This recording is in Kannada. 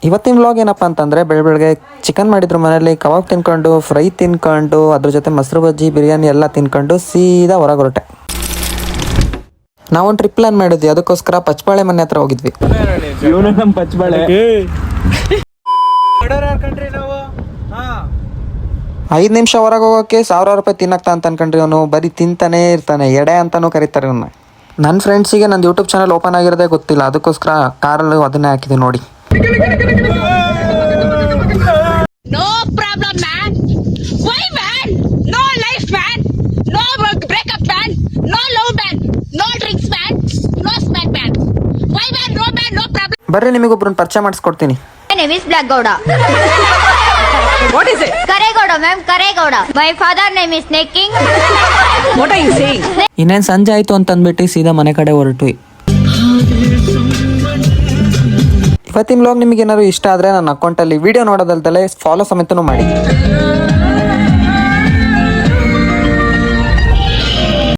ಇವತ್ತಿನ ವ್ಲಾಗ್ ಏನಪ್ಪ ಅಂತಂದರೆ ಬೆಳಗ್ಗೆ ಚಿಕನ್ ಮಾಡಿದ್ರು ಮನೇಲಿ, ಕಬಾಬ್ ತಿನ್ಕೊಂಡು, ಫ್ರೈ ತಿನ್ಕೊಂಡು, ಅದ್ರ ಜೊತೆ ಮೊಸರು ಬಜ್ಜಿ, ಬಿರಿಯಾನಿ ಎಲ್ಲ ತಿನ್ಕೊಂಡು ಸೀದಾ ಹೊರಗೆ ಹೊರಟೆ. ನಾವೊಂದು ಟ್ರಿಪ್ ಪ್ಲಾನ್ ಮಾಡಿದ್ವಿ, ಅದಕ್ಕೋಸ್ಕರ ಪಚ್ಚಬಾಳೆ ಮನೆ ಹತ್ರ ಹೋಗಿದ್ವಿ. ಪಚ್ಚಬಾಳೆ 5 ನಿಮಿಷ ಹೊರಗೆ ಹೋಗೋಕ್ಕೆ 1000 ರೂಪಾಯಿ ತಿನ್ನಕ್ತಾ ಅಂತ ಅನ್ಕೊಂಡ್ರಿ. ಅವನು ಬರೀ ತಿಂತಾನೇ ಇರ್ತಾನೆ, ಎಡೆ ಅಂತಾನೂ ಕರೀತಾರೆ ಇವನ್ನ. ನನ್ನ ಫ್ರೆಂಡ್ಸಿಗೆ ನಂದು ಯೂಟ್ಯೂಬ್ ಚಾನಲ್ ಓಪನ್ ಆಗಿರೋದೇ ಗೊತ್ತಿಲ್ಲ, ಅದಕ್ಕೋಸ್ಕರ ಕಾರಲ್ಲಿ ಅದನ್ನೇ ಹಾಕಿದ್ವಿ ನೋಡಿ. No problem, man. Why, man? No life, man. No breakup, man. No love, man. No drinks, man. No smack, man. Why, man? No, man. No problem. ಬರ್ರಿ ನಿಮಗೊಬ್ರನ್ನ ಪರಿಚಯ ಮಾಡಿಸ್ಕೊಡ್ತೀನಿ. My name is Black Gowda. What is it? Karegowda, ma'am. Karegowda. My father name is Snake King. What are you saying? ಇನ್ನೇನು ಸಂಜೆ ಆಯಿತು ಅಂತ ಅಂದ್ಬಿಟ್ಟು ಸೀದಾ ಮನೆ ಕಡೆ ಹೊರಟ್ವಿ. ಇವತ್ತಿನ ವ್ಲಾಗ್ ನಿಮಗೆ ಏನಾದ್ರು ಇಷ್ಟ ಆದರೆ ನನ್ನ ಅಕೌಂಟಲ್ಲಿ ವಿಡಿಯೋ ನೋಡೋದಲ್ದಲೇ ಫಾಲೋ ಸಮೇತನೂ ಮಾಡಿ.